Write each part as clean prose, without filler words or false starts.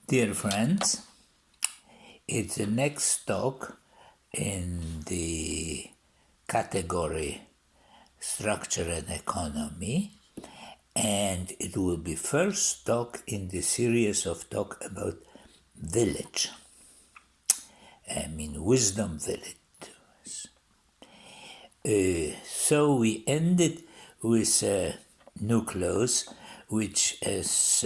Dear friends, it's the next talk in the category Structure and Economy, and it will be first talk in the series of talk about village. Wisdom village. So we ended with nucleus, which as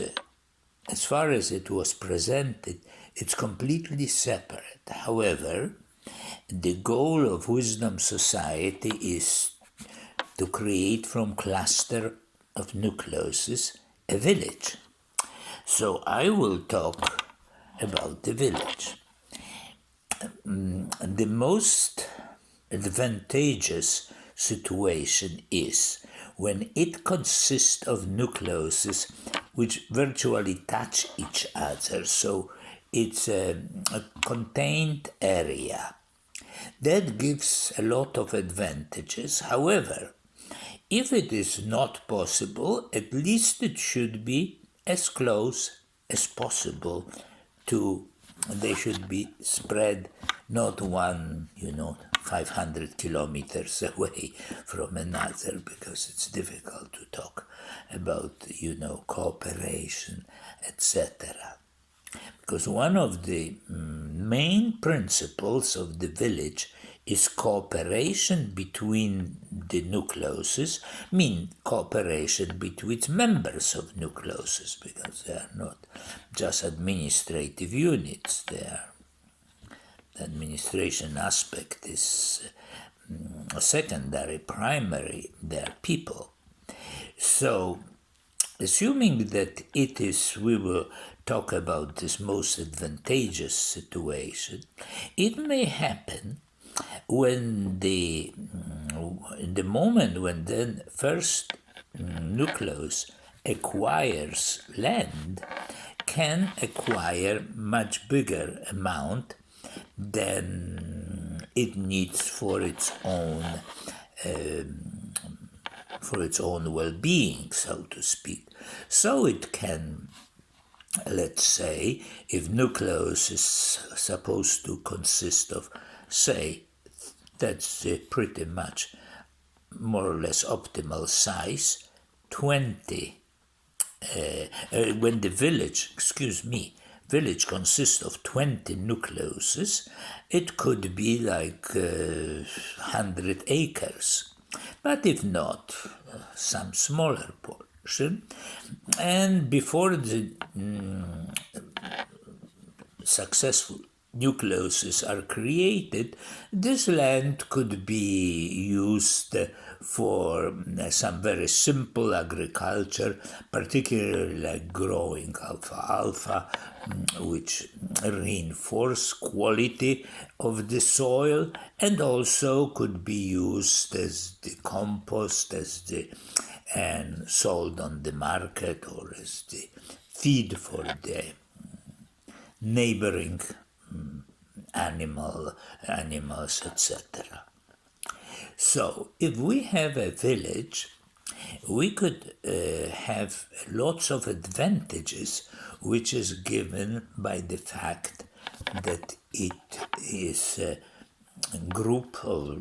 far as it was presented, it's completely separate. However, the goal of Wisdom Society is to create from cluster of nucleuses a village. So I will talk about the village. The most advantageous situation is when it consists of nucleuses which virtually touch each other, so it's a contained area. That gives a lot of advantages. However, if it is not possible, at least it should be as close as possible to, they should be spread not one, 500 kilometers away from another, because it's difficult to talk about, cooperation, etc. Because one of the main principles of the village is cooperation between the nucleuses, cooperation between members of nucleuses, because they are not just administrative units. The administration aspect is secondary, primary, they are people. So, assuming that it is, we will talk about this most advantageous situation, it may happen when in the moment when then first nucleus acquires land, can acquire much bigger amount than it needs for its own well-being, so to speak. So it can, let's say, if nucleus is supposed to consist of, say, that's pretty much more or less optimal size, 20, when the village consists of 20 nucleuses, it could be like 100 acres. But if not, some smaller portion, and before the successful nucleuses are created, this land could be used for some very simple agriculture, particularly like growing alfalfa, which reinforce quality of the soil, and also could be used as the compost, and sold on the market, or as the feed for the neighboring animals, etc. So, if we have a village, we could have lots of advantages, which is given by the fact that it is a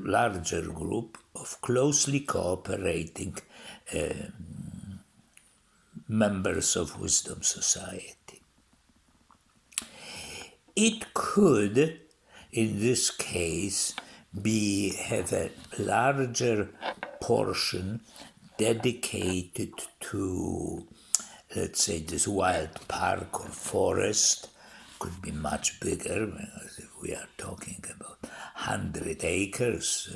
larger group of closely cooperating members of Wisdom Society. It could, in this case, have a larger portion dedicated to, let's say, this wild park or forest. Could be much bigger, because if we are talking about 100 acres,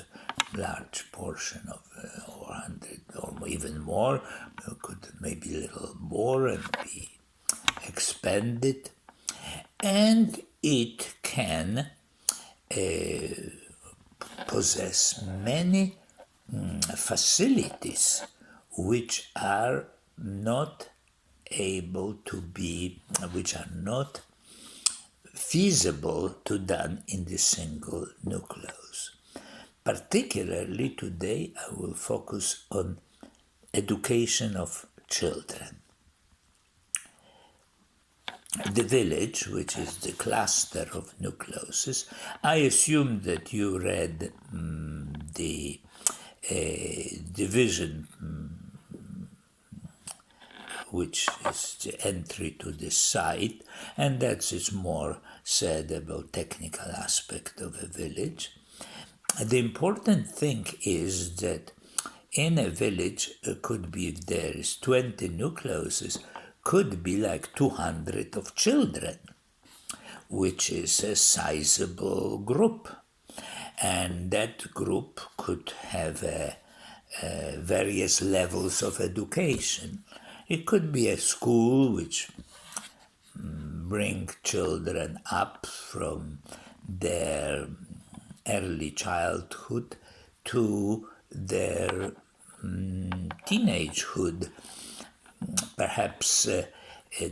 a large portion of, or 100 or even more, could maybe a little more and be expanded. And it can possess many facilities which are not feasible to done in the single nucleus. Particularly today, I will focus on education of children. the village, which is the cluster of nucleuses. I assume that you read the division, which is the entry to the site, and that is more said about technical aspect of a village. The important thing is that in a village could be, if there is 20 nucleuses, could be like 200 of children, which is a sizable group. And that group could have various levels of education. It could be a school which bring children up from their early childhood to their teenagehood, perhaps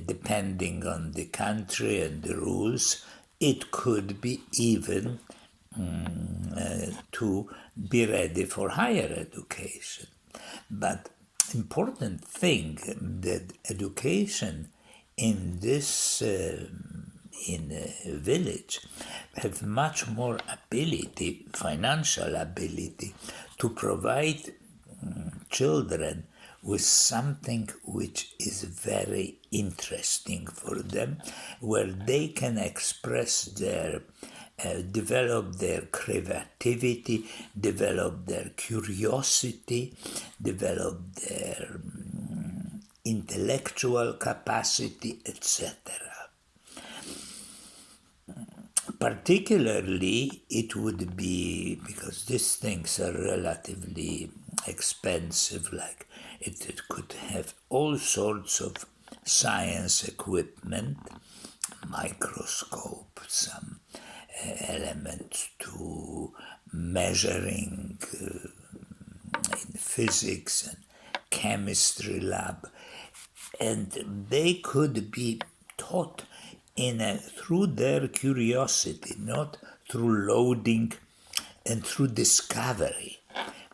depending on the country and the rules, it could be even to be ready for higher education. But important thing that education in this in a village have much more ability, financial ability, to provide children with something which is very interesting for them, where they can express their develop their creativity, develop their curiosity, develop their intellectual capacity, etc. Particularly, it would be, because these things are relatively expensive, like it could have all sorts of science equipment, microscope, some elements to measuring in physics and chemistry lab, and they could be taught through their curiosity, not through loading and through discovery.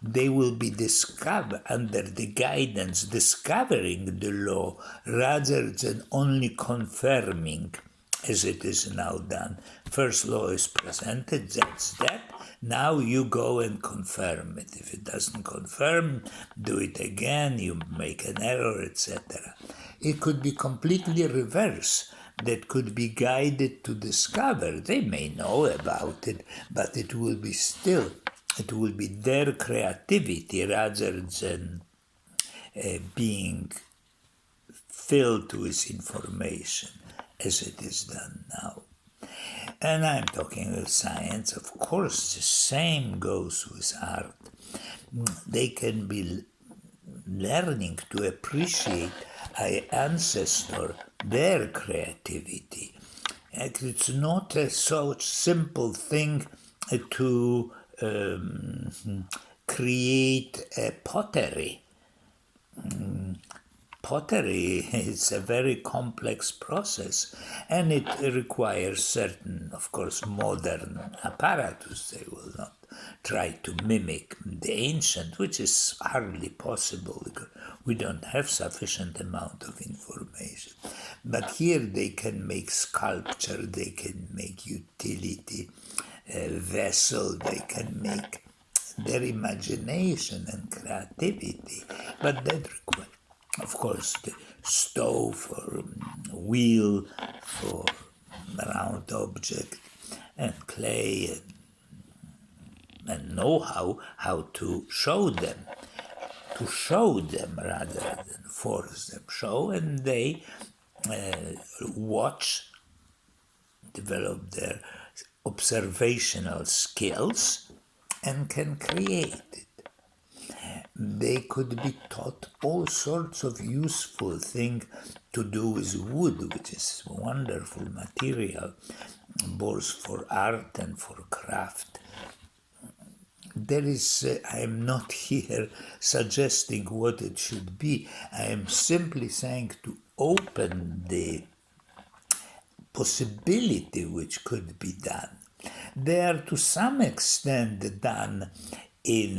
They will be discovered under the guidance, discovering the law rather than only confirming, as it is now done. First law is presented, that's that. Now you go and confirm it. If it doesn't confirm, do it again, you make an error, etc. It could be completely reverse. That could be guided to discover. They may know about it, but it will be their creativity rather than being filled with information as it is done now. And I'm talking with science. Of course, the same goes with art. They can be learning to appreciate our ancestor, their creativity. It's not a so simple thing to create a pottery. Pottery is a very complex process, and it requires certain, of course, modern apparatus. They will not try to mimic the ancient, which is hardly possible because we don't have sufficient amount of information. But here they can make sculpture, they can make utility vessel, they can make their imagination and creativity. But that requires, of course, the stove or wheel for round object and clay and know-how how to show them rather than force them. Show, and they watch, develop their observational skills, and can create it. They could be taught all sorts of useful things to do with wood, which is a wonderful material, both for art and for craft. There is, I am not here suggesting what it should be. I am simply saying to open the possibility which could be done. They are to some extent done in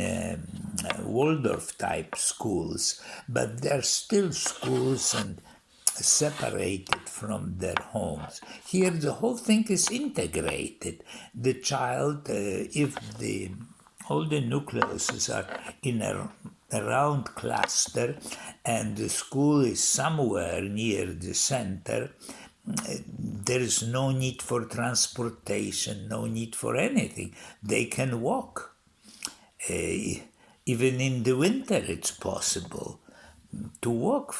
Waldorf-type schools, but there are still schools and separated from their homes. Here, the whole thing is integrated. The child, if all the nucleuses are in a round cluster and the school is somewhere near the center, there is no need for transportation, no need for anything. They can walk. Even in the winter, it's possible to walk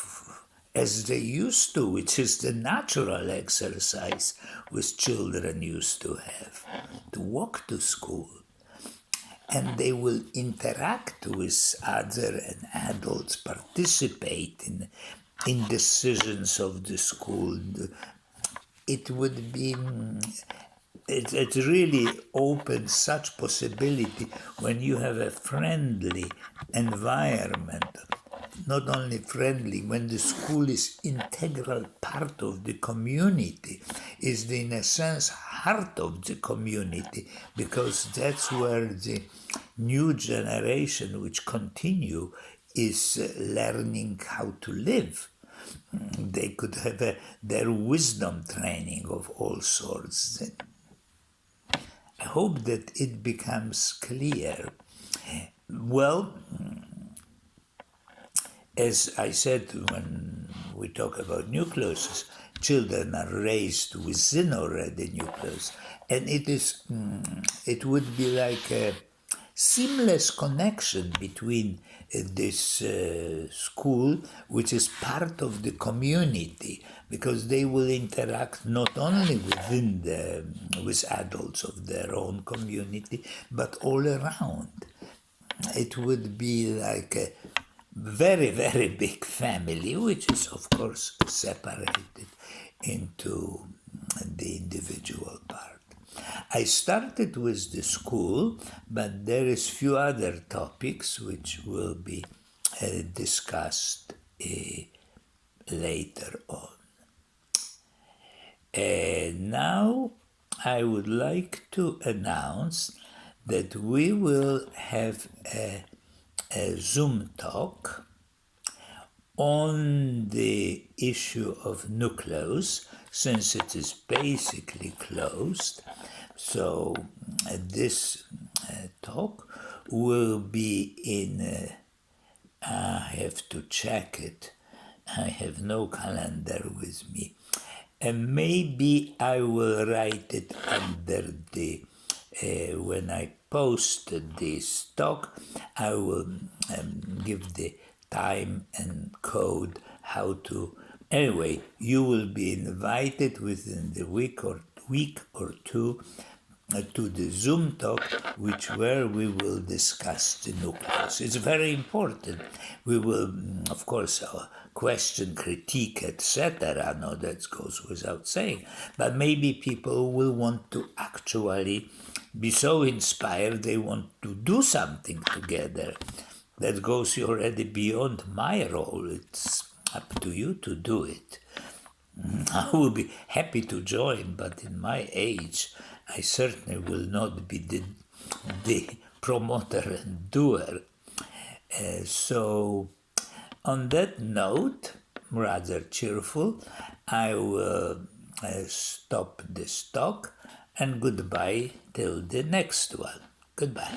as they used to, which is the natural exercise which children used to have, to walk to school. And they will interact with other and adults, participate in decisions of the school. It would be, it really opens such possibility when you have a friendly environment. Not only friendly, when the school is integral part of the community, is in a sense heart of the community, because that's where the new generation which continue is learning how to live. They could have their wisdom training of all sorts. I hope that it becomes clear. Well, as I said, when we talk about nucleuses, children are raised within already nucleus, and it would be like a seamless connection between this school, which is part of the community, because they will interact not only with adults of their own community, but all around. It would be like a very, very big family, which is, of course, separated into the individual part. I started with the school, but there is few other topics which will be discussed later on. Now I would like to announce that we will have a Zoom talk on the issue of nucleus, since it is basically closed. So this talk will be in, I have to check it, I have no calendar with me, and maybe I will write it under the, when I post this talk, I will give the time and code how to. Anyway, you will be invited within the week or two to the Zoom talk, where we will discuss the nucleus. It's very important. We will, of course, question, critique, etc. No, that goes without saying. But maybe people will want to actually be so inspired they want to do something together. That goes already beyond my role. It's up to you to do it. I will be happy to join, but in my age, I certainly will not be the promoter and doer. So, on that note, rather cheerful, I will stop this talk, and goodbye till the next one. Goodbye.